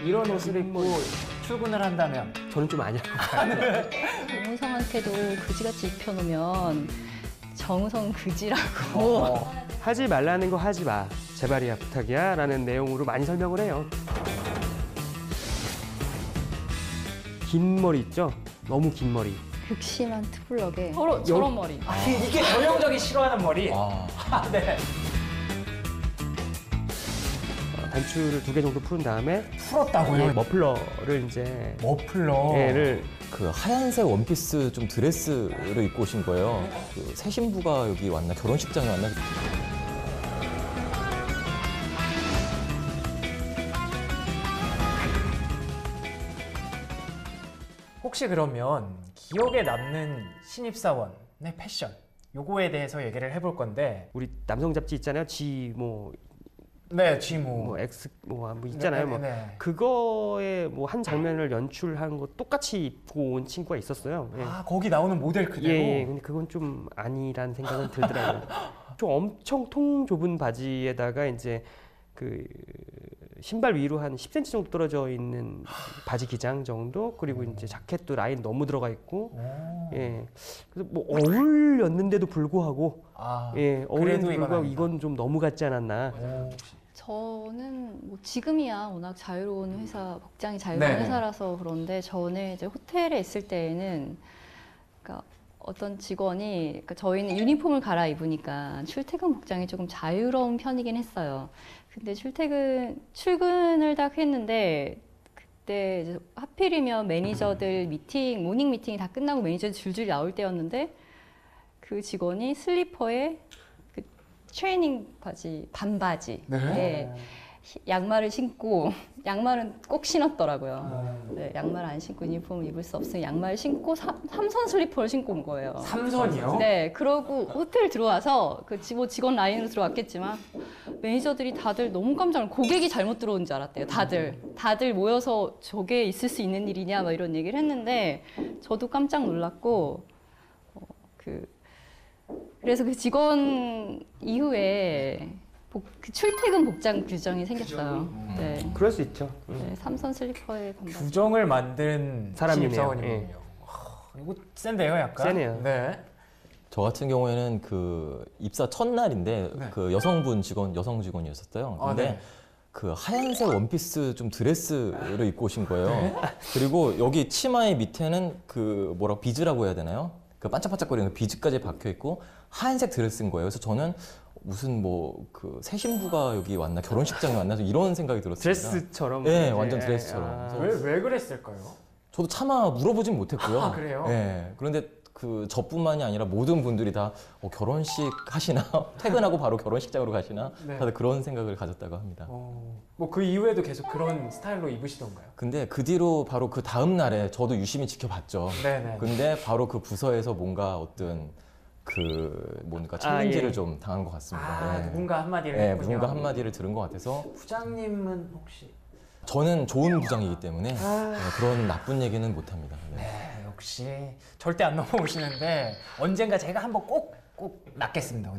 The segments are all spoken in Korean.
이런 옷을 입고 출근을 한다면 저는 좀 아니라고. 정우성한테도 그지같이 입혀놓으면 정우성 그지라고. 하지 말라는 거 하지 마. 제발이야 부탁이야 라는 내용으로 많이 설명을 해요. 긴 머리 있죠? 너무 긴 머리. 극심한 투블럭에 저런 머리. 이게 전형적인 싫어하는 머리. 네. 단추를 2개 정도 풀은 다음에 풀었다고요? 머플러를 이제 머플러를 그 하얀색 원피스 좀 드레스를 입고 오신 거예요. 그 새 신부가 여기 왔나? 결혼식장에 왔나? 혹시 그러면 기억에 남는 신입사원의 패션 요거에 대해서 얘기를 해볼 건데 우리 남성 잡지 있잖아요. G 네, G모 뭐 X 뭐 있잖아요. 뭐 네. 그거에 뭐 한 장면을 연출한 거 똑같이 입고 온 친구가 있었어요. 예. 아, 거기 나오는 모델 그대로? 예. 근데 그건 좀 아니란 생각은 들더라고요. 좀 엄청 통 좁은 바지에다가 이제 그 신발 위로 한 10cm 정도 떨어져 있는 바지 기장 정도, 그리고 이제 자켓도 라인 너무 들어가 있고, 예. 그래서 뭐 어울렸는데도 불구하고, 예, 어울렸는데도 불구하고 이건 좀 너무 같지 않았나. 저는 뭐 지금이야 워낙 자유로운 회사, 복장이 자유로운 회사라서 그런데 전에 이제 호텔에 있을 때에는 그러니까 어떤 직원이, 그러니까 저희는 유니폼을 갈아입으니까 출퇴근 복장이 조금 자유로운 편이긴 했어요. 근데 출근을 딱 했는데 그때 이제 하필이면 매니저들 미팅, 모닝 미팅이 다 끝나고 매니저들 줄줄이 나올 때였는데 그 직원이 슬리퍼에 그 트레이닝 바지, 반바지, 네. 양말을 신고, 양말은 꼭 신었더라고요. 네, 양말 안 신고 유니폼을 입을 수 없으니 양말 신고 삼선 슬리퍼를 신고 온 거예요. 삼선이요? 네, 그러고 호텔 들어와서 그 직원 라인으로 들어왔겠지만 매니저들이 다들 너무 깜짝 놀라서 고객이 잘못 들어온 줄 알았대요. 다들 모여서 저게 있을 수 있는 일이냐 막 이런 얘기를 했는데 저도 깜짝 놀랐고 그래서 그 직원 이후에 그 출퇴근 복장 규정이 생겼어요. 네. 그럴 수 있죠. 네, 삼선 슬리퍼에 반바지. 규정을 만든 사람이네요. 신입사원이군요. 이거 센데요, 약간? 세네요. 네. 저 같은 경우에는 그 입사 첫날인데 그 여성 직원이었었어요. 근데 그 하얀색 원피스 좀 드레스를 입고 오신 거예요. 그리고 여기 치마의 밑에는 그 비즈라고 해야 되나요? 그 반짝반짝거리는 비즈까지 박혀 있고 하얀색 드레스인 거예요. 그래서 저는 무슨 그 새 신부가 여기 왔나? 결혼식장에 왔나? 이런 생각이 들었습니다. 드레스처럼? 네, 완전 드레스처럼. 왜 그랬을까요? 저도 차마 물어보진 못했고요. 아, 그래요? 네. 그런데 저뿐만이 아니라 모든 분들이 다 결혼식 하시나? 퇴근하고 바로 결혼식장으로 가시나? 다들 그런 생각을 가졌다고 합니다. 뭐 그 이후에도 계속 그런 스타일로 입으시던가요? 근데 그 뒤로 바로 그 다음 날에 저도 유심히 지켜봤죠. 근데 바로 그 부서에서 뭔가 어떤 뭔가 챌린지를 좀 당한 것 같습니다. 누군가 한마디를 했군요. 했군요. 누군가 한마디를 들은 것 같아서. 부장님은 혹시? 저는 좋은 부장이기 때문에 그런 나쁜 얘기는 못합니다. 역시 절대 안 넘어오시는데 언젠가 제가 한번 꼭 낫겠습니다.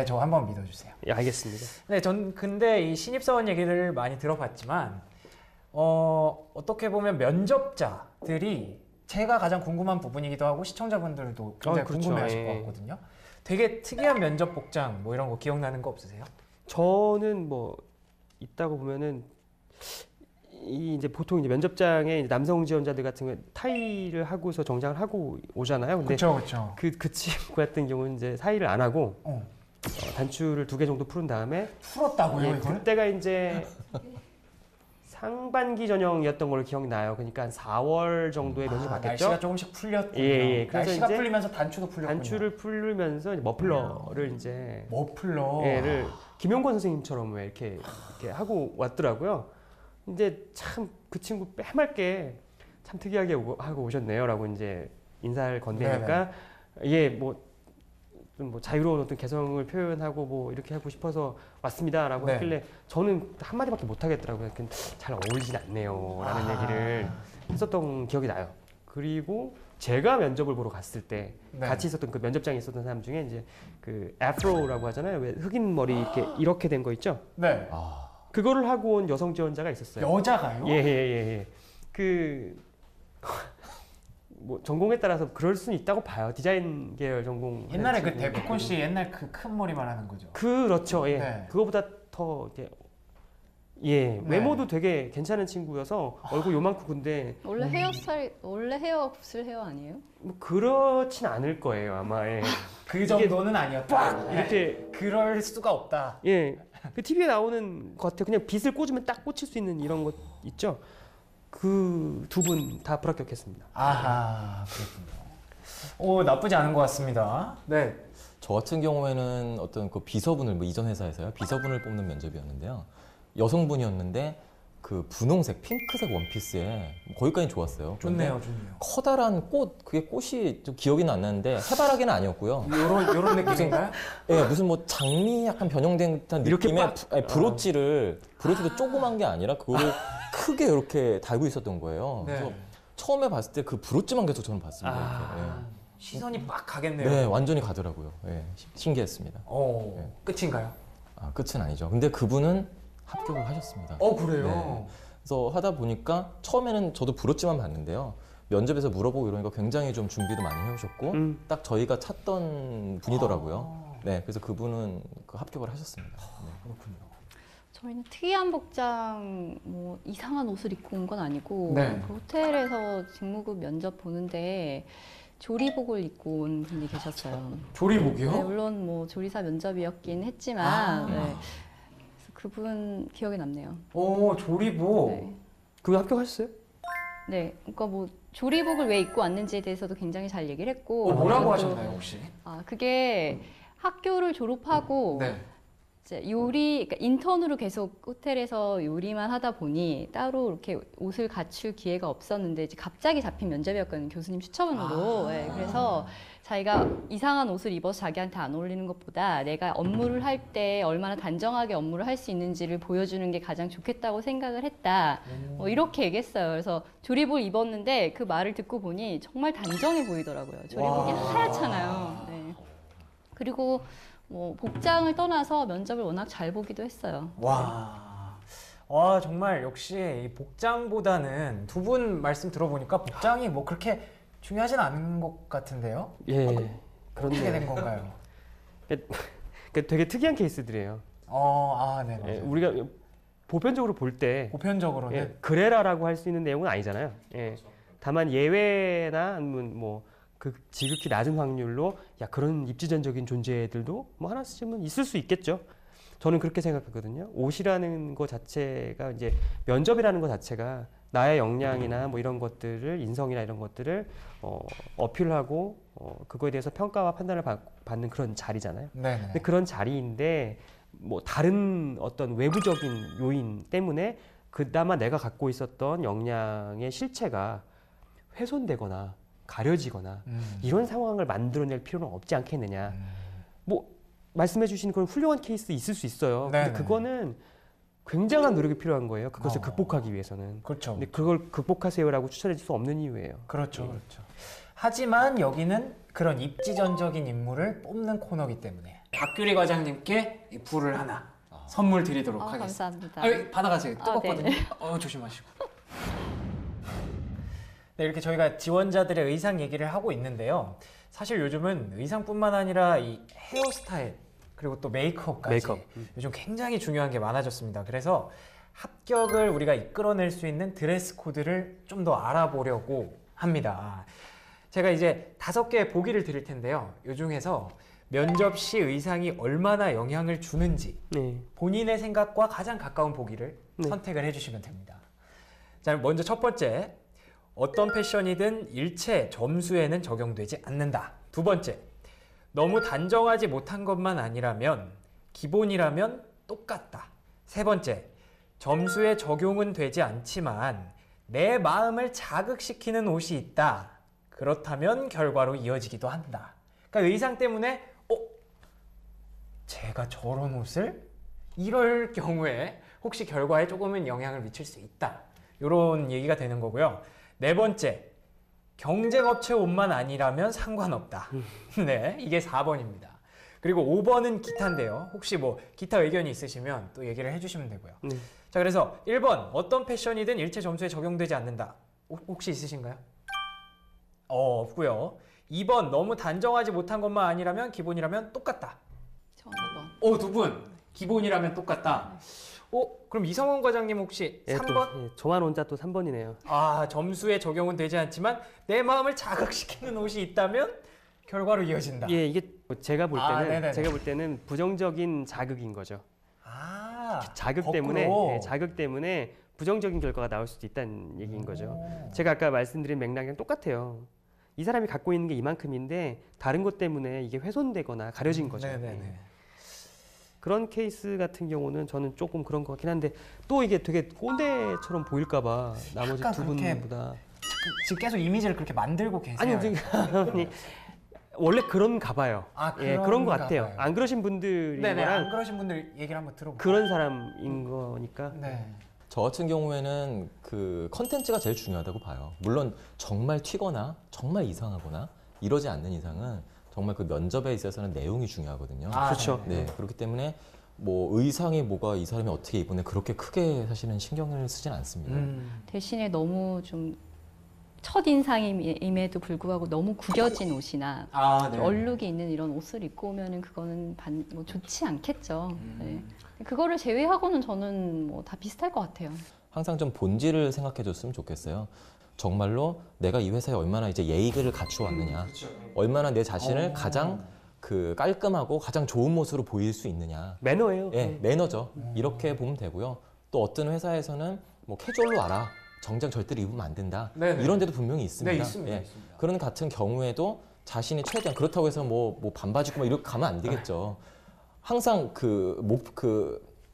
저 한번 믿어주세요. 예, 알겠습니다. 네, 전 근데 이 신입사원 얘기를 많이 들어봤지만 어떻게 보면 면접자들이 제가 가장 궁금한 부분이기도 하고 시청자분들도 굉장히 궁금해하실 것 같거든요. 되게 특이한 면접 복장 뭐 이런 거 기억나는 거 없으세요? 저는 뭐 있다고 보면은 이제 보통 이제 면접장에 이제 남성 지원자들 같은 경우 타이를 하고서 정장을 하고 오잖아요. 근데 그렇죠. 그 친구 같은 경우는 이제 타이를 안 하고 단추를 2개 정도 풀은 다음에 풀었다고요, 이걸? 그때가 이제 상반기 전형이었던 걸로 기억나요. 그러니까 한 4월 정도에 면접 봤겠죠. 날씨가 조금씩 풀렸군요. 그래서 날씨가 이제 풀리면서 단추도 풀렸군요. 단추를 풀면서 이제 머플러를 이제 머플러를 김용권 선생님처럼 왜 이렇게 하고 왔더라고요. 근데 참 그 친구 빼맑게 참 특이하게 하고 오셨네요라고 이제 인사를 건네니까 뭐 자유로운 어떤 개성을 표현하고 뭐 이렇게 하고 싶어서 왔습니다라고 하길래 저는 한마디밖에 못 하겠더라고요. 잘 어울리진 않네요라는 얘기를 했었던 기억이 나요. 그리고 제가 면접을 보러 갔을 때 같이 있었던 그 면접장에 있었던 사람 중에 이제 그 애프로라고 하잖아요. 왜 흑인 머리 이렇게 된 거 있죠? 그거를 하고 온 여성 지원자가 있었어요. 여자가요? 예. 뭐 전공에 따라서 그럴 수는 있다고 봐요. 디자인 계열 전공. 옛날에 그 데프콘 씨 옛날 그 큰 머리 말하는 거죠. 그렇죠. 예. 네. 그거보다 더 이렇게 외모도 되게 괜찮은 친구여서 얼굴 요만큼 근데 원래 헤어스타일 원래 헤어 곱슬 헤어 아니에요? 뭐 그렇진 않을 거예요 아마. 예. 그 정도는 아니었다. 이렇게 그럴 수가 없다. 예. 그 TV에 나오는 것 같아요. 그냥 빗을 꽂으면 딱 꽂힐 수 있는 이런 것 있죠. 그 두 분 다 불합격했습니다. 아하, 그렇군요. 오, 나쁘지 않은 것 같습니다. 네. 저 같은 경우에는 어떤 그 비서분을 뭐 이전 회사에서요 비서분을 뽑는 면접이었는데요. 여성분이었는데 그 분홍색 핑크색 원피스에 거기까지 좋았어요. 좋네요. 커다란 꽃 그게 꽃이 좀 기억이 안 나는데 해바라기는 아니었고요. 요런 느낌인가요? 예, 무슨 뭐 장미 약간 변형된 듯한 이렇게 느낌의 브로치도 조그만 게 아니라 그거를 크게 이렇게 달고 있었던 거예요. 네. 그래서 처음에 봤을 때 그 브로치만 계속 저는 봤습니다. 이렇게. 시선이 막 예. 가겠네요. 네, 완전히 가더라고요. 예, 신기했습니다. 오, 끝인가요? 아, 끝은 아니죠. 근데 그분은 합격을 하셨습니다. 그래요? 네. 그래서 하다 보니까 처음에는 저도 브로치만 봤는데요. 면접에서 물어보고 이러니까 굉장히 좀 준비도 많이 해오셨고 딱 저희가 찾던 분이더라고요. 네, 그래서 그분은 그 합격을 하셨습니다. 네. 그렇군요. 저희는 특이한 복장, 뭐 이상한 옷을 입고 온 건 아니고 네. 그 호텔에서 직무급 면접 보는데 조리복을 입고 온 분이 계셨어요. 조리복이요? 네, 물론 뭐 조리사 면접이었긴 했지만 네. 그래서 그분 기억에 남네요. 오, 조리복. 네. 그거 합격하셨어요? 네, 그러니까 뭐 조리복을 왜 입고 왔는지에 대해서도 굉장히 잘 얘기를 했고 뭐라고 또- 하셨나요, 혹시? 그게 학교를 졸업하고 네. 이제 그러니까 인턴으로 계속 호텔에서 요리만 하다 보니 따로 이렇게 옷을 갖출 기회가 없었는데 이제 갑자기 잡힌 면접이었거든요. 교수님 추천으로. 네, 그래서 자기가 이상한 옷을 입어서 자기한테 안 어울리는 것보다 내가 업무를 할 때 얼마나 단정하게 업무를 할 수 있는지를 보여주는 게 가장 좋겠다고 생각을 했다. 이렇게 얘기했어요. 그래서 조리복을 입었는데 그 말을 듣고 보니 정말 단정해 보이더라고요. 조리복이 하얗잖아요. 네. 그리고 뭐 복장을 떠나서 면접을 워낙 잘 보기도 했어요. 와, 정말 역시 이 복장보다는 두 분 말씀 들어보니까 복장이 뭐 그렇게 중요하진 않은 것 같은데요? 예. 어떻게 된 그렇네요. 건가요? 되게 특이한 케이스들이에요. 네, 예, 맞아요. 우리가 보편적으로 볼 때 보편적으로는 그래라라고 할 수 있는 내용은 아니잖아요. 예. 다만 예외나 아니면 뭐 그 지극히 낮은 확률로 그런 입지전적인 존재들도 뭐 하나쯤은 있을 수 있겠죠. 저는 그렇게 생각하거든요. 옷이라는 것 자체가 이제 면접이라는 것 자체가 나의 역량이나 뭐 이런 것들을 인성이나 이런 것들을 어필하고 그거에 대해서 평가와 판단을 받는 그런 자리잖아요. 네. 근데 그런 자리인데 뭐 다른 어떤 외부적인 요인 때문에 그나마 내가 갖고 있었던 역량의 실체가 훼손되거나 가려지거나 이런 상황을 만들어낼 필요는 없지 않겠느냐. 뭐 말씀해 주신 그런 훌륭한 케이스 있을 수 있어요. 근데 네네. 그거는 굉장한 노력이 필요한 거예요. 그것을 극복하기 위해서는. 그렇죠. 근데 그걸 극복하세요라고 추천해 줄 수 없는 이유예요. 그렇죠. 하지만 여기는 그런 입지전적인 인물을 뽑는 코너이기 때문에 박규리 과장님께 이 불을 하나 선물 드리도록 하겠습니다. 감사합니다. 받아가세요. 뜨겁거든요. 네. 조심하시고. 네, 이렇게 저희가 지원자들의 의상 얘기를 하고 있는데요. 사실 요즘은 의상뿐만 아니라 이 헤어스타일 그리고 또 메이크업까지 요즘 굉장히 중요한 게 많아졌습니다. 그래서 합격을 우리가 이끌어낼 수 있는 드레스 코드를 좀 더 알아보려고 합니다. 제가 이제 5개의 보기를 드릴 텐데요. 이 중에서 면접 시 의상이 얼마나 영향을 주는지 본인의 생각과 가장 가까운 보기를 선택을 해주시면 됩니다. 자, 먼저 첫 번째. 어떤 패션이든 일체 점수에는 적용되지 않는다. 두 번째, 너무 단정하지 못한 것만 아니라면 기본이라면 똑같다. 세 번째, 점수에 적용은 되지 않지만 내 마음을 자극시키는 옷이 있다. 그렇다면 결과로 이어지기도 한다. 그러니까 의상 때문에 제가 저런 옷을? 이럴 경우에 혹시 결과에 조금은 영향을 미칠 수 있다. 이런 얘기가 되는 거고요. 네 번째, 경쟁업체 옷만 아니라면 상관없다. 네, 이게 4번입니다. 그리고 5번은 기타인데요. 혹시 뭐 기타 의견이 있으시면 또 얘기를 해주시면 되고요. 네. 자, 그래서 1번 어떤 패션이든 일체 점수에 적용되지 않는다. 혹시 있으신가요? 없고요. 2번 너무 단정하지 못한 것만 아니라면 기본이라면 똑같다. 저 2번. 두 분 기본이라면 똑같다. 그럼 이성원 과장님 혹시 예, 3번? 저만 혼자 또 3번이네요. 점수에 적용은 되지 않지만 내 마음을 자극시키는 옷이 있다면 결과로 이어진다. 예, 이게 제가 볼 네네네. 때는 부정적인 자극인 거죠. 자극 거꾸로. 때문에 부정적인 결과가 나올 수도 있다는 얘기인 거죠. 제가 아까 말씀드린 맥락이랑 똑같아요. 이 사람이 갖고 있는 게 이만큼인데 다른 것 때문에 이게 훼손되거나 가려진 거죠. 네네네. 그런 케이스 같은 경우는 저는 조금 그런 것 같긴 한데 또 이게 되게 꼰대처럼 보일까봐 나머지 약간 두 분보다 지금 계속 이미지를 그렇게 만들고 계세요. 아니 원래 그런가 봐요. 그런 것 같아요. 봐요. 안 그러신 분들인 네네. 안 거랑 그러신 분들 얘기를 한번 들어볼게요. 그런 사람인 거니까. 네. 저 같은 경우에는 그 컨텐츠가 제일 중요하다고 봐요. 물론 정말 튀거나 정말 이상하거나 이러지 않는 이상은 정말 그 면접에 있어서는 내용이 중요하거든요. 그렇죠. 네, 그렇기 때문에 뭐 의상이 뭐가 이 사람이 어떻게 입으냐 그렇게 크게 사실은 신경을 쓰진 않습니다. 대신에 너무 좀 첫인상임에도 불구하고 너무 구겨진 옷이나 네. 얼룩이 있는 이런 옷을 입고 오면은 그거는 뭐 좋지 않겠죠. 네. 그거를 제외하고는 저는 뭐 다 비슷할 것 같아요. 항상 좀 본질을 생각해 줬으면 좋겠어요. 정말로 내가 이 회사에 얼마나 이제 예의를 갖추어 왔느냐, 얼마나 내 자신을 가장 그 깔끔하고 가장 좋은 모습으로 보일 수 있느냐. 매너예요. 네, 매너죠. 이렇게 보면 되고요. 또 어떤 회사에서는 뭐 캐주얼로 와라. 정장 절대로 입으면 안 된다. 네네. 이런 데도 분명히 있습니다. 네, 있습니다. 예. 있습니다. 그런 같은 경우에도 자신이 최대한 그렇다고 해서 뭐 반바지 입고 막 이렇게 가면 안 되겠죠. 항상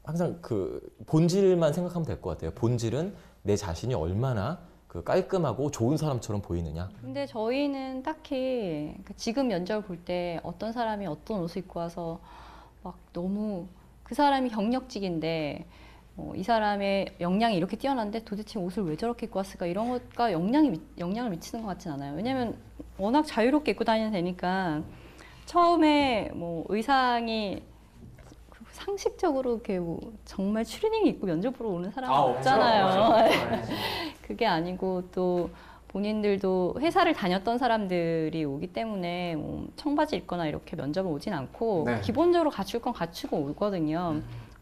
항상 그 본질만 생각하면 될 것 같아요. 본질은 내 자신이 얼마나 그 깔끔하고 좋은 사람처럼 보이느냐. 근데 저희는 딱히 지금 면접을 볼 때 어떤 사람이 어떤 옷을 입고 와서 막 너무 그 사람이 경력직인데 이 사람의 역량이 이렇게 뛰어난데 도대체 옷을 왜 저렇게 입고 왔을까 이런 것과 영향을 미치는 것 같진 않아요. 왜냐면 워낙 자유롭게 입고 다니면 되니까 처음에 뭐 의상이 상식적으로 이렇게 뭐 정말 추리닝 입고 면접 보러 오는 사람은 없잖아요. 그게 아니고 또 본인들도 회사를 다녔던 사람들이 오기 때문에 뭐 청바지 입거나 이렇게 면접을 오진 않고 네. 기본적으로 갖출 건 갖추고 오거든요.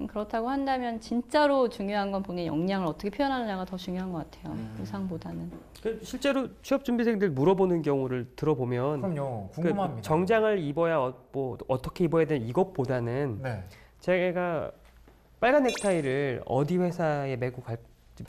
그렇다고 한다면 진짜로 중요한 건 본인의 역량을 어떻게 표현하느냐가 더 중요한 것 같아요. 의상보다는. 실제로 취업 준비생들 물어보는 경우를 들어보면 그럼요. 궁금합니다. 그 정장을 입어야 뭐 어떻게 입어야 되는 이것보다는 네. 제가 빨간 넥타이를 어디 회사에 메고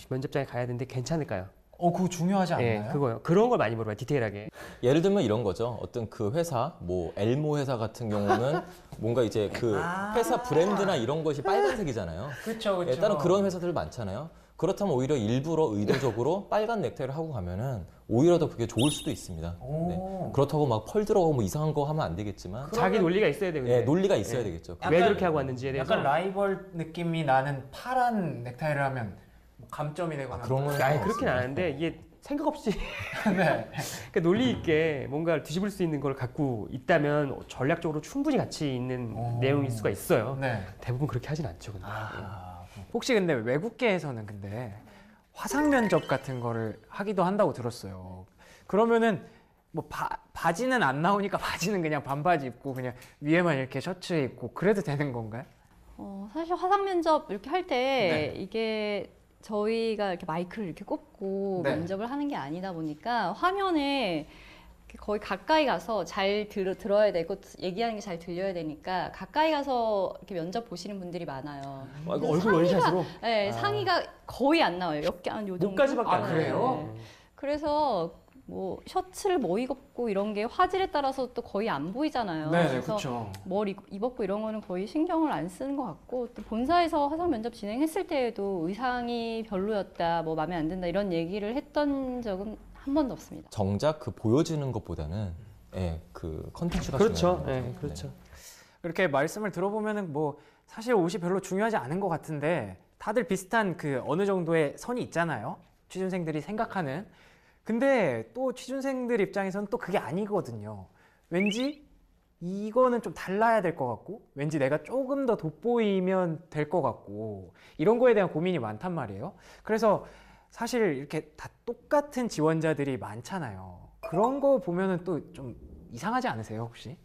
면접장에 가야 되는데 괜찮을까요? 그거 중요하지 않나요? 예, 그거요. 그런 걸 많이 물어봐요. 디테일하게. 예를 들면 이런 거죠. 어떤 그 회사, 뭐 엘모 회사 같은 경우는 뭔가 이제 그 회사 브랜드나 이런 것이 빨간색이잖아요. 그렇죠. 예, 다른 그런 회사들 많잖아요. 그렇다면 오히려 일부러 의도적으로 빨간 넥타이를 하고 가면은 오히려 더 그게 좋을 수도 있습니다. 네. 그렇다고 막 펄 들어가고 뭐 이상한 거 하면 안 되겠지만 자기 논리가 있어야 돼요. 예, 논리가 있어야 되겠죠. 왜 그렇게 하고 왔는지에 대해서. 약간 라이벌 느낌이 나는 파란 넥타이를 하면 뭐 감점이 되거나 그런 건 그렇긴 않은데 이게 생각 없이 네. 그러니까 논리 있게 뭔가를 뒤집을 수 있는 걸 갖고 있다면 전략적으로 충분히 가치 있는 내용일 수가 있어요. 네. 대부분 그렇게 하진 않죠. 근데. 혹시 근데 외국계에서는 근데 화상 면접 같은 거를 하기도 한다고 들었어요. 그러면은 뭐 바지는 안 나오니까 바지는 그냥 반바지 입고 그냥 위에만 이렇게 셔츠 입고 그래도 되는 건가요? 사실 화상 면접 이렇게 할 때 네. 이게 저희가 이렇게 마이크를 이렇게 꼽고 네. 면접을 하는 게 아니다 보니까 화면에 이렇게 거의 가까이 가서 잘 들어야 되고 얘기하는 게 잘 들려야 되니까 가까이 가서 이렇게 면접 보시는 분들이 많아요. 얼굴 원샷으로? 네, 상의가 거의 안 나와요. 몇 개 한 요 정도. 목까지밖에 안 아, 그래요? 나와요. 그래서 뭐 셔츠를 뭐 입었고 이런 게 화질에 따라서 또 거의 안 보이잖아요. 네, 그래서 그렇죠. 뭘 입었고 이런 거는 거의 신경을 안 쓰는 것 같고 또 본사에서 화상 면접 진행했을 때에도 의상이 별로였다, 뭐 마음에 안 든다 이런 얘기를 했던 적은 한 번도 없습니다. 정작 그 보여지는 것보다는 예, 그 컨텐츠가 그렇죠. 중요한 거죠. 네, 그렇죠. 이렇게 말씀을 들어보면은 뭐 사실 옷이 별로 중요하지 않은 것 같은데 다들 비슷한 그 어느 정도의 선이 있잖아요. 취준생들이 생각하는. 근데 또 취준생들 입장에서는 또 그게 아니거든요. 왠지 이거는 좀 달라야 될 것 같고 왠지 내가 조금 더 돋보이면 될 것 같고 이런 거에 대한 고민이 많단 말이에요. 그래서 사실 이렇게 다 똑같은 지원자들이 많잖아요. 그런 거 보면은 또 좀 이상하지 않으세요, 혹시?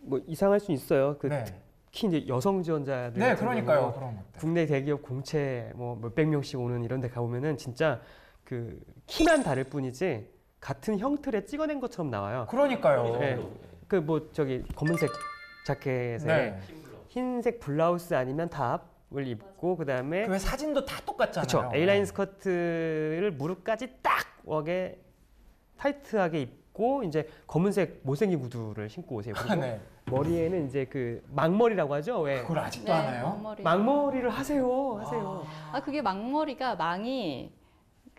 뭐 이상할 수 있어요. 네. 특히 이제 여성 지원자들. 네, 같은 그러니까요. 경우는 그런 것들. 국내 대기업 공채 뭐 몇백 명씩 오는 이런 데 가보면은 진짜 그 키만 다를 뿐이지 같은 형틀에 찍어낸 것처럼 나와요. 그러니까요. 네. 그 뭐 저기 검은색 자켓에 네. 흰색 블라우스 아니면 탑을 입고 그다음에 그 사진도 다 똑같잖아요. 그렇죠. A라인 스커트를 무릎까지 딱 웍에 타이트하게 입고 이제 검은색 못생긴 구두를 신고 오세요. 그리고 네. 머리에는 이제 그 망머리라고 하죠. 왜? 그걸 아직도 네, 하나요? 막머리. 망머리를 하세요. 그게 막머리가 망이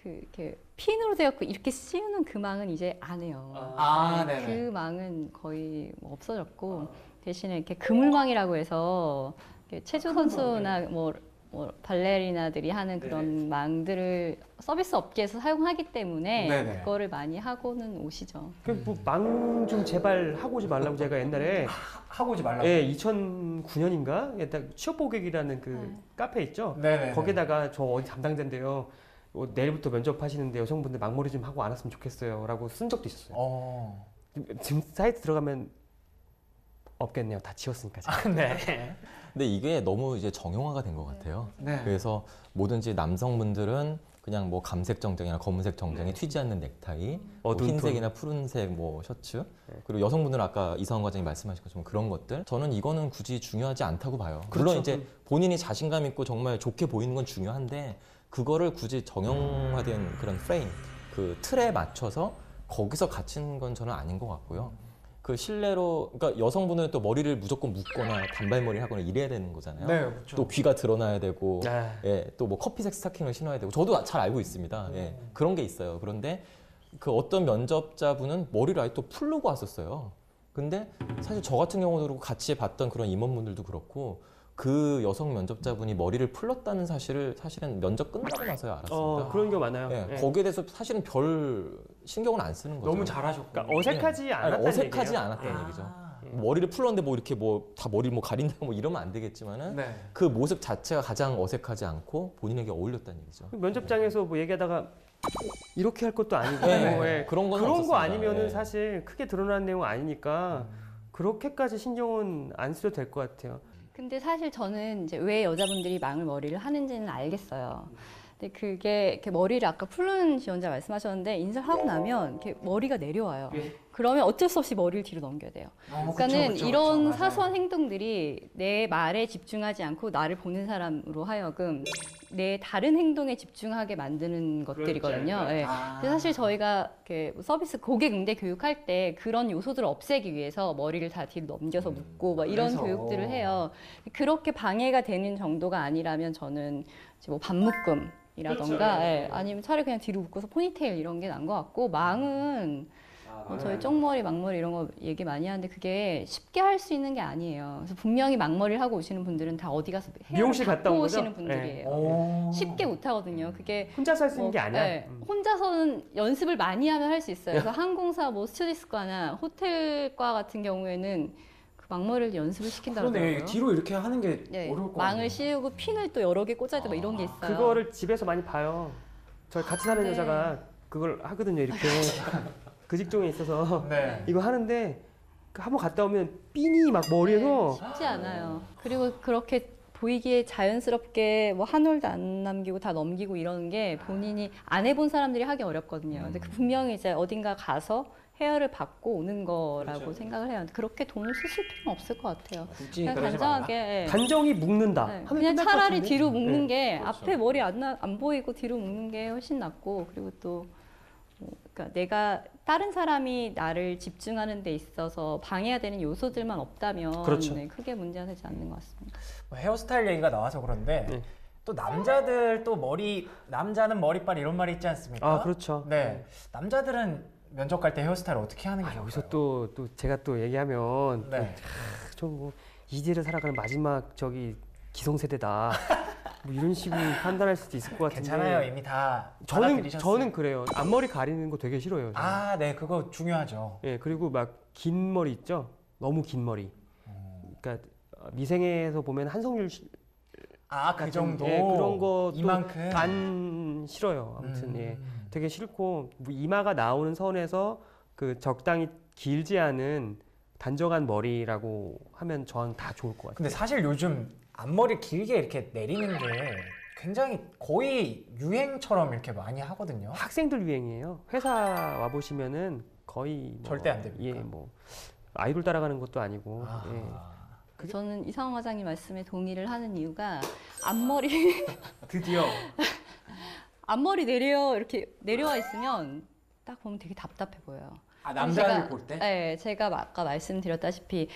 이렇게 핀으로 되었고 이렇게 씌우는 그 망은 이제 안 해요. 네네. 그 망은 거의 뭐 없어졌고 대신에 이렇게 그물망이라고 해서 이렇게 체조 선수나 뭐 발레리나들이 하는 그런 망들을 서비스 업계에서 사용하기 때문에 네네. 그거를 많이 하고는 오시죠. 망 좀 제발 하고 오지 말라고 제가 옛날에 하고 오지 말라고. 예, 2009년인가 취업 고객이라는 그 네. 카페 있죠. 네네. 거기다가 저 어디 담당자인데요. 내일부터 면접하시는데 여성분들 망머리 좀 하고 안 왔으면 좋겠어요라고 쓴 적도 있었어요. 지금 사이트 들어가면 없겠네요. 다 지웠으니까. 네. 근데 이게 너무 이제 정형화가 된 것 같아요. 네. 그래서 뭐든지 남성분들은 그냥 뭐 감색 정장이나 검은색 정장에 튀지 않는 넥타이, 뭐 어두운 흰색이나 푸른색 뭐 셔츠, 그리고 여성분들은 아까 이성원 과장님 말씀하신 것처럼 그런 것들, 저는 이거는 굳이 중요하지 않다고 봐요. 물론 이제 본인이 자신감 있고 정말 좋게 보이는 건 중요한데 그거를 굳이 정형화된 그런 프레임, 그 틀에 맞춰서 거기서 갇힌 건 저는 아닌 것 같고요. 그 실내로, 그러니까 여성분은 또 머리를 무조건 묶거나 단발머리 하거나 이래야 되는 거잖아요. 네, 그렇죠. 또 귀가 드러나야 되고, 아. 예, 또 뭐 커피색 스타킹을 신어야 되고, 저도 잘 알고 있습니다. 예, 그런 게 있어요. 그런데 그 어떤 면접자분은 머리를 아예 또 풀르고 왔었어요. 근데 사실 저 같은 경우도 그렇고 같이 봤던 그런 임원분들도 그렇고 그 여성 면접자분이 머리를 풀렀다는 사실은 면접 끝나고 나서야 알았습니다. 그런 경우 많아요. 예, 예. 거기에 대해서 사실은 별 신경은 안 쓰는 거죠. 너무 잘하셨고. 그러니까 어색하지 않았다는 어색하지 얘기예요. 않았다는 예. 얘기죠. 머리를 풀렀는데 뭐 이렇게 뭐 다 머리를 뭐 가린다고 뭐 이러면 안 되겠지만은 네. 그 모습 자체가 가장 어색하지 않고 본인에게 어울렸다는 얘기죠. 면접장에서 뭐 얘기하다가 이렇게 할 것도 아니고 네, 뭐, 예. 그런 건 거 없었습니다. 아니면은 예. 사실 크게 드러나는 내용 아니니까 그렇게까지 신경은 안 써도 될 것 같아요. 근데 사실 저는 이제 왜 여자분들이 망을 머리를 하는지는 알겠어요. 근데 그게 이렇게 머리를 아까 풀는 지원자 말씀하셨는데 인사를 하고 나면 이렇게 머리가 내려와요. 그러면 어쩔 수 없이 머리를 뒤로 넘겨야 돼요. 그러니까는 이런 사소한 행동들이 내 말에 집중하지 않고 나를 보는 사람으로 하여금 내 다른 행동에 집중하게 만드는 것들이거든요. 예. 근데 사실 저희가 이렇게 서비스 고객 응대 교육할 때 그런 요소들을 없애기 위해서 머리를 다 뒤로 넘겨서 묶고 막 이런 그래서. 교육들을 해요. 그렇게 방해가 되는 정도가 아니라면 저는 이제 뭐 반묶음이라던가 예, 아니면 차라리 그냥 뒤로 묶어서 포니테일 이런 게 난 것 같고 망은 저희 쪽머리, 막머리 이런 거 얘기 많이 하는데 그게 쉽게 할 수 있는 게 아니에요. 그래서 분명히 막머리를 하고 오시는 분들은 다 어디 가서 미용실 갔다 온 거죠? 오시는 분들이에요. 쉽게 못 하거든요. 그게 혼자서 할 수 있는 게 아니야. 네, 혼자서는 연습을 많이 하면 할 수 있어요. 그래서 항공사 뭐 스튜디스과나 호텔과 같은 경우에는 그 막머리를 연습을 시킨다고 그러네. 하더라고요. 뒤로 이렇게 하는 게 네, 어려울 것 망을 같아요. 씌우고 핀을 또 여러 개 꽂아야 되고 이런 게 있어요. 그거를 집에서 많이 봐요. 저희 같이 사는 네. 여자가 그걸 하거든요. 이렇게 그 직종에 있어서 네. 이거 하는데 한번 갔다 오면 핀이 막 머리에서 네, 쉽지 않아요. 그리고 그렇게 보이기에 자연스럽게 뭐 한 올도 안 남기고 다 넘기고 이러는 게 본인이 안 해본 사람들이 하기 어렵거든요. 근데 그 분명히 이제 어딘가 가서 헤어를 받고 오는 거라고 생각을 해요. 근데 그렇게 돈을 쓰실 필요는 없을 것 같아요. 굳이 그냥 그러지 단정하게 예. 단정히 묶는다. 네, 하면 그냥 끝날 것 차라리 같은데? 뒤로 묶는 네. 게 앞에 머리 안 보이고 뒤로 묶는 게 훨씬 낫고 그리고 또 그러니까 내가 다른 사람이 나를 집중하는 데 있어서 방해가 되는 요소들만 없다면 그렇죠. 네, 크게 문제가 되지 않는 것 같습니다. 뭐 헤어스타일 얘기가 나와서 그런데 네. 또 남자들 또 남자는 머리빨 이런 말이 있지 않습니까? 아, 그렇죠. 네. 남자들은 면접 갈 때 헤어스타일 어떻게 하는 게 좋을까요? 여기서 또 제가 또 얘기하면 네. 좀 뭐 이제를 살아가는 마지막 저기 기성세대다. 뭐 이런 식으로 판단할 수도 있을 것 같은데. 괜찮아요. 이미 다 저는 받아들이셨어요. 그래요. 앞머리 가리는 거 되게 싫어요. 저는. 네, 그거 중요하죠. 예, 그리고 막 긴 머리 있죠. 너무 긴 머리. 그러니까 미생에서 보면 한성률 그 정도. 예, 그런 것도 이만큼 안 싫어요. 아무튼 예, 되게 싫고 뭐 이마가 나오는 선에서 그 적당히 길지 않은 단정한 머리라고 하면 저는 다 좋을 것 같아요. 근데 사실 요즘 앞머리 길게 이렇게 내리는 게 굉장히 거의 유행처럼 이렇게 많이 하거든요. 학생들 유행이에요. 회사 와 보시면은 거의 뭐, 절대 안 됩니까? 예, 뭐 아이돌 따라가는 것도 아니고. 아. 예. 저는 이상원 과장님 말씀에 동의를 하는 이유가 앞머리 드디어 앞머리 이렇게 내려와 있으면 딱 보면 되게 답답해 보여요. 남자를 볼 때? 네, 제가 아까 말씀드렸다시피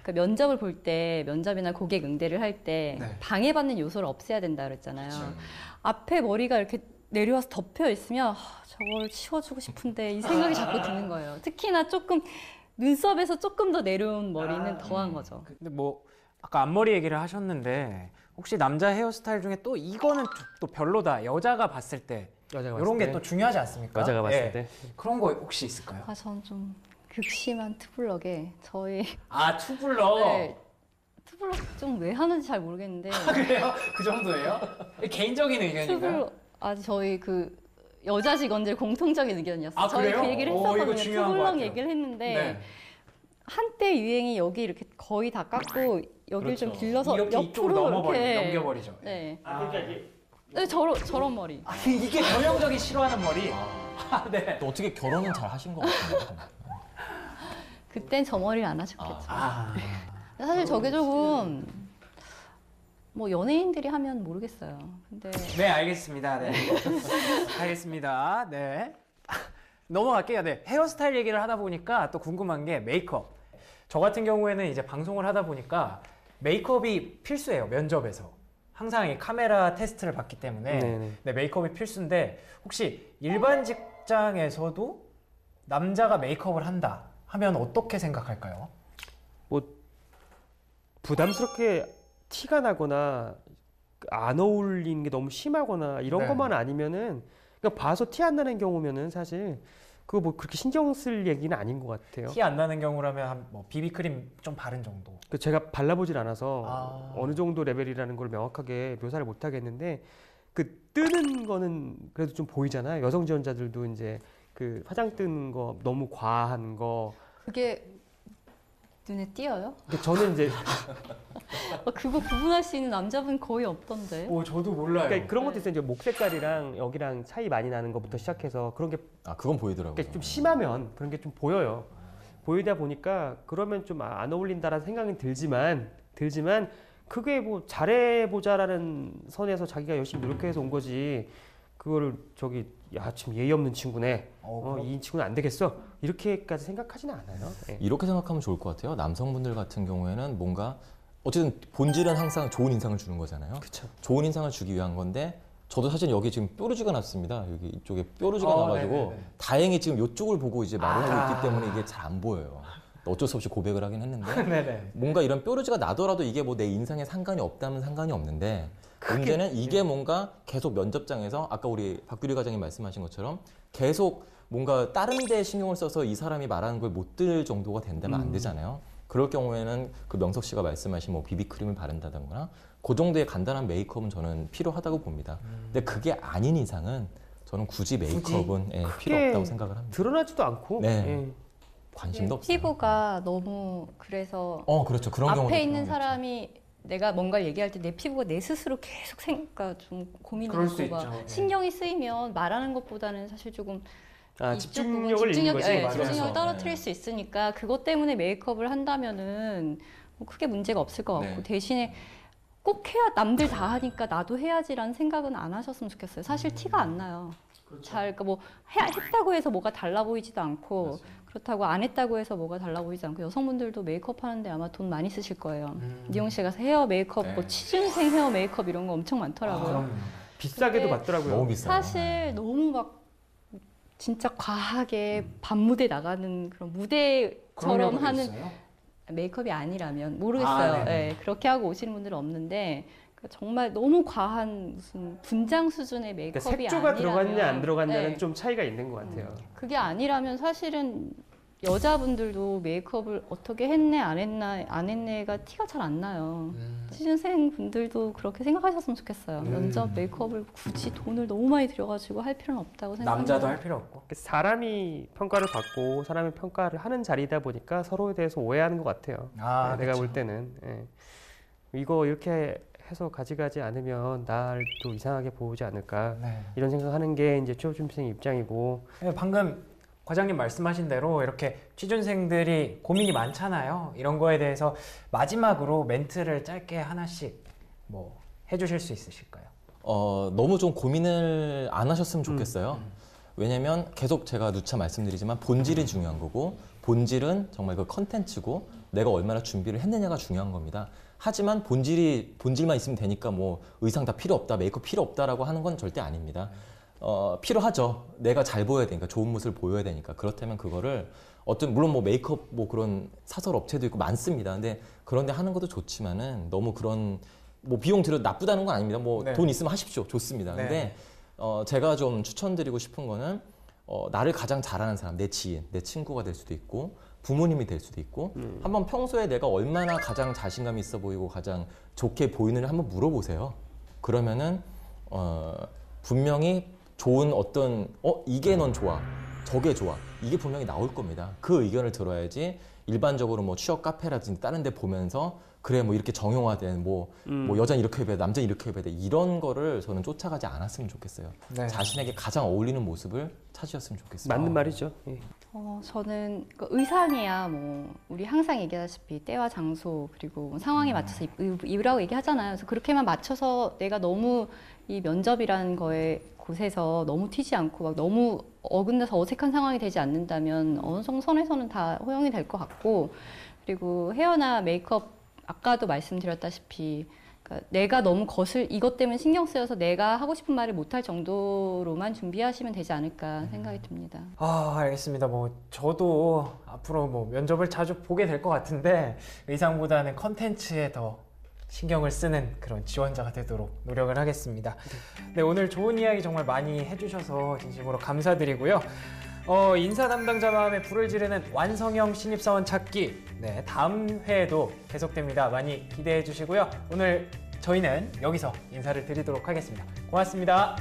그 면접을 볼 때 면접이나 고객 응대를 할 때 네. 방해받는 요소를 없애야 된다 그랬잖아요. 그쵸. 앞에 머리가 이렇게 내려와서 덮여 있으면 저걸 치워주고 싶은데 이 생각이 자꾸 드는 거예요. 특히나 조금 눈썹에서 조금 더 내려온 머리는 더한 거죠. 근데 뭐 아까 앞머리 얘기를 하셨는데 혹시 남자 헤어스타일 중에 또 이거는 또 별로다. 여자가 봤을 때 여자가 봤을 이런 때? 게 또 중요하지 않습니까? 여자가 봤을 예. 때 그런 거 혹시 있을까요? 저는 좀 극심한 투블럭에 저희 투블럭. 네, 투블럭 좀 왜 하는지 잘 모르겠는데 그래요? 그 정도예요? 개인적인 의견인가요? 투블럭 저희 그 여자 직원들 공통적인 의견이었어요. 저희 그래요? 그 얘기를 이거 했었거든요. 중요한 것 투블럭 같아요. 얘기를 했는데 네. 한때 유행이 여기 이렇게 거의 다 깎고 여기를 좀 길러서 이렇게 이쪽으로 옆으로 이렇게 넘겨버리죠. 네. 그러니까 네, 저런 머리. 이게 전형적인 싫어하는 머리. 네. 또 어떻게 결혼은 잘 하신 것 같은데. 그땐 저 머리를 안 하셨겠죠. 아. 사실 저게 조금 뭐 연예인들이 하면 모르겠어요. 근데 네, 알겠습니다. 네. 알겠습니다. 네. 넘어갈게요. 네. 헤어스타일 얘기를 하다 보니까 또 궁금한 게 메이크업. 저 같은 경우에는 이제 방송을 하다 보니까 메이크업이 필수예요. 면접에서. 항상 이 카메라 테스트를 받기 때문에 네네. 네, 메이크업이 필수인데 혹시 일반 직장에서도 남자가 메이크업을 한다 하면 어떻게 생각할까요? 뭐 부담스럽게 티가 나거나 안 어울리는 게 너무 심하거나 이런 네. 것만 아니면은 그냥 봐서 티 안 나는 경우면은 사실 그거 뭐 그렇게 신경 쓸 얘기는 아닌 것 같아요. 티 안 나는 경우라면 한 뭐 비비크림 좀 바른 정도. 그 제가 발라보질 않아서 어느 정도 레벨이라는 걸 명확하게 묘사를 못 하겠는데 그 뜨는 거는 그래도 좀 보이잖아요. 여성 지원자들도 이제 그 화장 뜨는 거 너무 과한 거. 그게 눈에 띄어요? 근데 저는 이제 그거 구분할 수 있는 남자분 거의 없던데. 오, 저도 몰라요. 그러니까 그런 것도 있어요. 이제 목 색깔이랑 여기랑 차이 많이 나는 것부터 시작해서 그런 게 그건 보이더라고요. 그러니까 좀 심하면 그런 게 좀 보여요. 보이다 보니까 그러면 좀 안 어울린다라는 생각은 들지만 그게 뭐 잘해보자라는 선에서 자기가 열심히 노력해서 온 거지. 그거를 저기 야 지금 예의 없는 친구네. 이 친구는 안 되겠어. 이렇게까지 생각하지는 않아요. 예. 이렇게 생각하면 좋을 것 같아요. 남성분들 같은 경우에는 뭔가 어쨌든 본질은 항상 좋은 인상을 주는 거잖아요. 그쵸. 좋은 인상을 주기 위한 건데 저도 사실 여기 지금 뾰루지가 났습니다. 여기 이쪽에 뾰루지가 나가지고 네네네. 다행히 지금 이쪽을 보고 이제 말을 하고 있기 때문에 이게 잘 안 보여요. 어쩔 수 없이 고백을 하긴 했는데 네네. 뭔가 이런 뾰루지가 나더라도 이게 뭐 내 인상에 상관이 없다면 상관이 없는데 문제는 이게 뭔가 계속 면접장에서 아까 우리 박규리 과장이 말씀하신 것처럼 계속 뭔가 다른 데 신경을 써서 이 사람이 말하는 걸 못 들을 정도가 된다면 안 되잖아요. 그럴 경우에는 그 명석 씨가 말씀하신 뭐 비비크림을 바른다던가 그 정도의 간단한 메이크업은 저는 필요하다고 봅니다. 근데 그게 아닌 이상은 저는 굳이 메이크업은 예, 필요 없다고 생각을 합니다. 드러나지도 않고. 네. 예. 관심도 없어요. 피부가 너무 그래서 그렇죠. 그런 경우도 앞에 있는 분명히 사람이 내가 뭔가를 얘기할 때 내 피부가 내 스스로 계속 그러니까 좀 고민이 그럴 수 되고 막 있죠. 네. 신경이 쓰이면 말하는 것보다는 사실 조금 이쪽 부분 집중력을 잃는 거지. 네, 맞아요. 집중력을 떨어뜨릴 네. 수 있으니까 그것 때문에 메이크업을 한다면은 뭐 크게 문제가 없을 것 같고 네. 대신에 꼭 해야 남들 다 하니까 나도 해야지라는 생각은 안 하셨으면 좋겠어요. 사실 티가 안 나요. 잘 그러니까 뭐 했다고 해서 뭐가 달라 보이지도 않고 그렇다고 안 했다고 해서 뭐가 달라 보이지 않고 여성분들도 메이크업 하는데 아마 돈 많이 쓰실 거예요. 미용실 가서 헤어 메이크업, 뭐 취준생 헤어 메이크업 이런 거 엄청 많더라고요. 비싸게도 근데 받더라고요. 너무 비싸요. 사실 너무 막 진짜 과하게 밤무대 나가는 그런 무대처럼 하는 있어요? 메이크업이 아니라면 모르겠어요. 네네. 그렇게 하고 오시는 분들은 없는데 그러니까 정말 너무 과한 무슨 분장 수준의 그러니까 메이크업이 색조가 아니라면 들어갔냐 안 들어갔냐는 네. 좀 차이가 있는 것 같아요. 그게 아니라면 사실은 여자분들도 메이크업을 어떻게 했네 안 했네가 티가 잘 안 나요. 취준생 분들도 그렇게 생각하셨으면 좋겠어요. 면접 메이크업을 굳이 돈을 너무 많이 들여가지고 할 필요는 없다고 생각합니다. 남자도 할 필요 없고. 사람이 평가를 받고 사람이 평가를 하는 자리다 보니까 서로에 대해서 오해하는 것 같아요. 내가 볼 때는 이거 이렇게 해서 가져가지 않으면 날 또 이상하게 보지 않을까 이런 생각하는 게 이제 취준생 입장이고. 방금 과장님 말씀하신 대로 이렇게 취준생들이 고민이 많잖아요. 이런 거에 대해서 마지막으로 멘트를 짧게 하나씩 뭐 해주실 수 있으실까요? 너무 좀 고민을 안 하셨으면 좋겠어요. 왜냐면 계속 제가 누차 말씀드리지만 본질이 중요한 거고, 본질은 정말 그 컨텐츠고 내가 얼마나 준비를 했느냐가 중요한 겁니다. 하지만 본질만 있으면 되니까 뭐 의상 다 필요 없다, 메이크업 필요 없다라고 하는 건 절대 아닙니다. 필요하죠. 내가 잘 보여야 되니까, 좋은 모습을 보여야 되니까. 그렇다면 그거를 물론 뭐 메이크업 뭐 그런 사설 업체도 있고 많습니다. 근데 그런데 하는 것도 좋지만은 너무 그런 뭐 비용 들여도 나쁘다는 건 아닙니다. 뭐 돈 있으면 하십시오. 좋습니다. 근데 제가 좀 추천드리고 싶은 거는 나를 가장 잘하는 사람, 내 지인, 내 친구가 될 수도 있고 부모님이 될 수도 있고 한번 평소에 내가 얼마나 가장 자신감이 있어 보이고 가장 좋게 보이는지 한번 물어보세요. 그러면은 분명히 좋은 이게 넌 좋아, 저게 좋아, 이게 분명히 나올 겁니다. 그 의견을 들어야지 일반적으로 뭐 취업 카페라든지 다른 데 보면서 그래 뭐 이렇게 정형화된 뭐 여자는 이렇게 입어야 돼, 남자는 이렇게 입어야 돼, 이런 거를 저는 쫓아가지 않았으면 좋겠어요. 자신에게 가장 어울리는 모습을 찾으셨으면 좋겠어요. 맞는 말이죠. 저는 그 의상이야 뭐 우리 항상 얘기하다시피 때와 장소 그리고 상황에 맞춰서 입으라고 얘기하잖아요. 그래서 그렇게만 맞춰서 내가 너무 이 면접이라는 거에 곳에서 너무 튀지 않고 막 너무 어긋나서 어색한 상황이 되지 않는다면 어느 정도 선에서는 다 허용이 될 것 같고, 그리고 헤어나 메이크업 아까도 말씀드렸다시피 그러니까 내가 너무 이것 때문에 신경 쓰여서 내가 하고 싶은 말을 못할 정도로만 준비하시면 되지 않을까 생각이 듭니다. 알겠습니다. 뭐 저도 앞으로 뭐 면접을 자주 보게 될 것 같은데 의상보다는 컨텐츠에 더 신경을 쓰는 그런 지원자가 되도록 노력을 하겠습니다. 네, 오늘 좋은 이야기 정말 많이 해주셔서 진심으로 감사드리고요. 인사 담당자 마음에 불을 지르는 완성형 신입사원 찾기, 다음 회에도 계속됩니다. 많이 기대해 주시고요. 오늘 저희는 여기서 인사를 드리도록 하겠습니다. 고맙습니다.